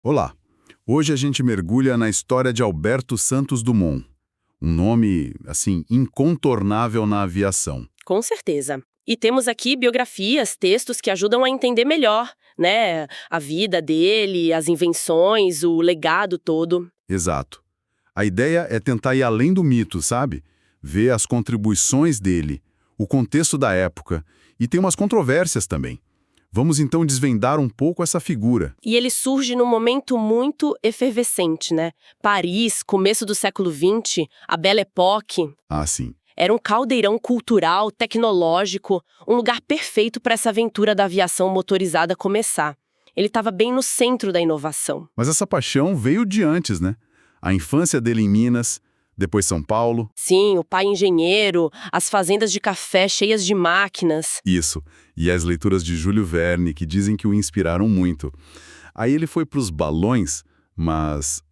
Olá! Hoje a gente mergulha na história de Alberto Santos Dumont, um nome, assim, incontornável na aviação. Com certeza. E temos aqui biografias, textos que ajudam a entender melhor, né, a vida dele, as invenções, o legado todo. Exato. A ideia é tentar ir além do mito, sabe? Ver as contribuições dele, o contexto da época, e tem umas controvérsias também. Vamos então desvendar um pouco essa figura. E ele surge num momento muito efervescente, né? Paris, começo do século XX, a Belle Époque. Ah, sim. Era um caldeirão cultural, tecnológico, um lugar perfeito para essa aventura da aviação motorizada começar. Ele estava bem no centro da inovação. Mas essa paixão veio de antes, né? A infância dele em Minas, depois São Paulo. Sim, o pai engenheiro, as fazendas de café cheias de máquinas. Isso. E as leituras de Júlio Verne, que dizem que o inspiraram muito. Aí ele foi para os balões, mas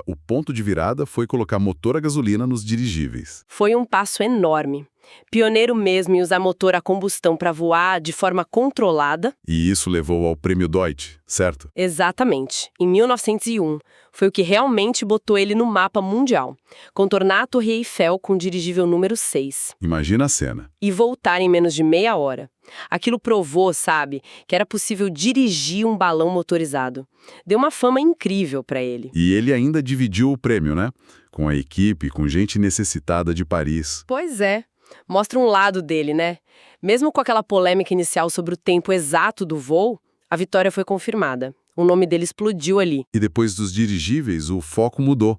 o ponto de virada foi colocar motor a gasolina nos dirigíveis. Foi um passo enorme. Pioneiro mesmo em usar motor a combustão para voar de forma controlada. E isso levou ao Prêmio Deutsch, certo? Exatamente. Em 1901, foi o que realmente botou ele no mapa mundial. Contornar a Torre Eiffel com o dirigível número 6. Imagina a cena. E voltar em menos de meia hora. Aquilo provou, sabe, que era possível dirigir um balão motorizado. Deu uma fama incrível para ele. E ele ainda dividiu o prêmio, né? Com a equipe, com gente necessitada de Paris. Pois é. Mostra um lado dele, né? Mesmo com aquela polêmica inicial sobre o tempo exato do voo, a vitória foi confirmada. O nome dele explodiu ali. E depois dos dirigíveis, o foco mudou.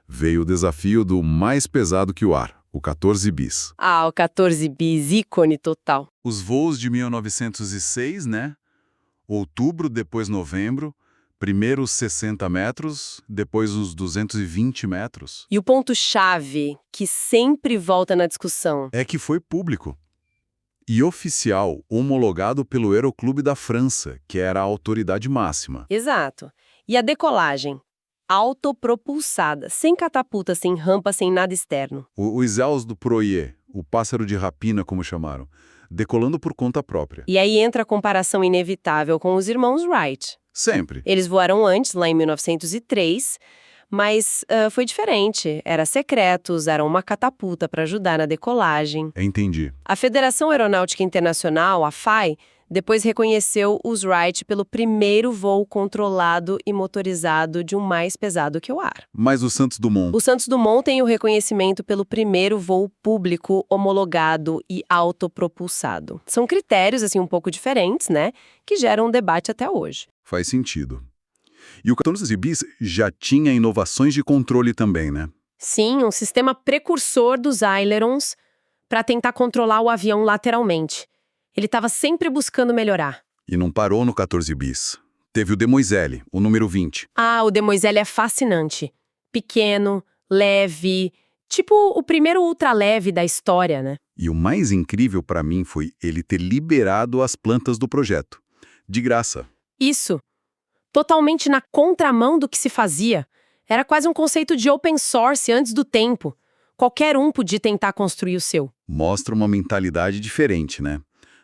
Veio o desafio do mais pesado que o ar, o 14 bis. Ah, o 14 bis, ícone total. Os voos de 1906, né? Outubro, depois novembro, primeiro os 60 metros, depois os 220 metros. E o ponto-chave, que sempre volta na discussão. É que foi público. E oficial, homologado pelo Aeroclube da França, que era a autoridade máxima. Exato. E a decolagem? Autopropulsada, sem catapulta, sem rampa, sem nada externo. Os Ailes do Proyer, o pássaro de rapina, como chamaram, decolando por conta própria. E aí entra a comparação inevitável com os irmãos Wright. Sempre. Eles voaram antes, lá em 1903, mas foi diferente. Era secreto, usaram uma catapulta para ajudar na decolagem. Entendi. A Federação Aeronáutica Internacional, a FAI, depois reconheceu os Wright pelo primeiro voo controlado e motorizado de um mais pesado que o ar. Mas o Santos Dumont... O Santos Dumont tem o reconhecimento pelo primeiro voo público homologado e autopropulsado. São critérios, assim, um pouco diferentes, né, que geram um debate até hoje. Faz sentido. E o 14 bis já tinha inovações de controle também, né? Sim, um sistema precursor dos ailerons para tentar controlar o avião lateralmente. Ele estava sempre buscando melhorar. E não parou no 14 bis. Teve o Demoiselle, o número 20. Ah, o Demoiselle é fascinante. Pequeno, leve, tipo o primeiro ultraleve da história, né? E o mais incrível para mim foi ele ter liberado as plantas do projeto. De graça. Isso. Totalmente na contramão do que se fazia. Era quase um conceito de open source antes do tempo. Qualquer um podia tentar construir o seu. Mostra uma mentalidade diferente, né?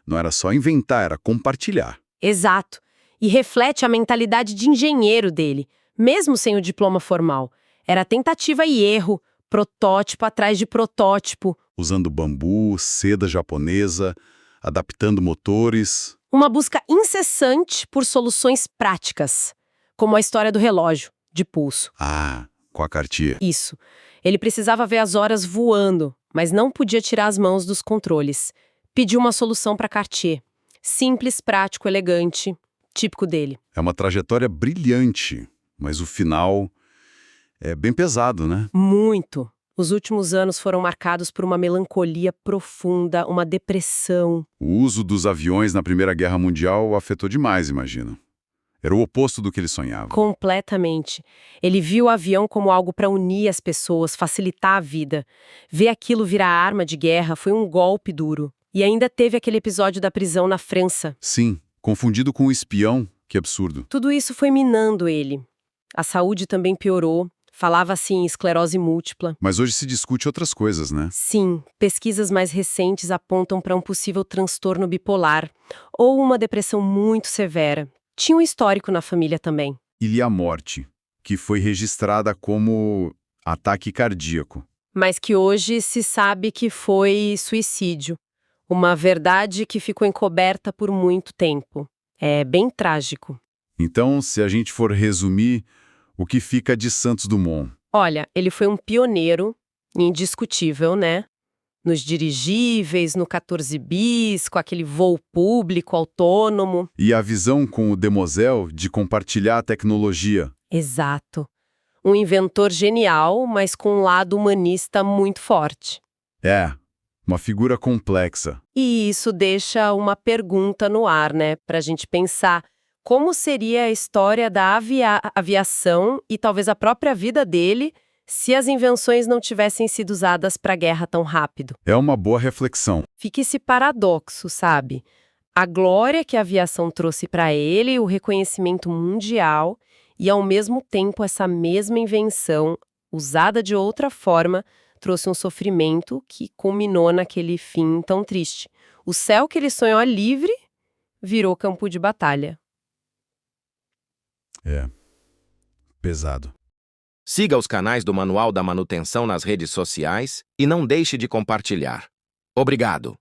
Não era só inventar, era compartilhar. Exato. E reflete a mentalidade de engenheiro dele, mesmo sem o diploma formal. Era tentativa e erro, protótipo atrás de protótipo. Usando bambu, seda japonesa, adaptando motores. Uma busca incessante por soluções práticas, como a história do relógio, de pulso. Ah, com a Cartier. Isso. Ele precisava ver as horas voando, mas não podia tirar as mãos dos controles. Pediu uma solução para Cartier. Simples, prático, elegante, típico dele. É uma trajetória brilhante, mas o final é bem pesado, né? Muito. Os últimos anos foram marcados por uma melancolia profunda, uma depressão. O uso dos aviões na Primeira Guerra Mundial o afetou demais, imagino. Era o oposto do que ele sonhava. Completamente. Ele viu o avião como algo para unir as pessoas, facilitar a vida. Ver aquilo virar arma de guerra foi um golpe duro. E ainda teve aquele episódio da prisão na França. Sim, confundido com um espião, que absurdo. Tudo isso foi minando ele. A saúde também piorou. Falava-se em esclerose múltipla. Mas hoje se discute outras coisas, né? Sim, pesquisas mais recentes apontam para um possível transtorno bipolar ou uma depressão muito severa. Tinha um histórico na família também. Ilha-Morte, que foi registrada como ataque cardíaco. Mas que hoje se sabe que foi suicídio. Uma verdade que ficou encoberta por muito tempo. É bem trágico. Então, se a gente for resumir, o que fica de Santos Dumont? Olha, ele foi um pioneiro, indiscutível, né? Nos dirigíveis, no 14 bis, com aquele voo público, autônomo. E a visão com o Demosel de compartilhar a tecnologia. Exato. Um inventor genial, mas com um lado humanista muito forte. É, uma figura complexa. E isso deixa uma pergunta no ar, né? Pra gente pensar como seria a história da aviação e talvez a própria vida dele se as invenções não tivessem sido usadas para a guerra tão rápido. É uma boa reflexão. Fica esse paradoxo, sabe? A glória que a aviação trouxe para ele, o reconhecimento mundial, e ao mesmo tempo essa mesma invenção, usada de outra forma, trouxe um sofrimento que culminou naquele fim tão triste. O céu que ele sonhou livre virou campo de batalha. É, pesado. Siga os canais do Manual da Manutenção nas redes sociais e não deixe de compartilhar. Obrigado!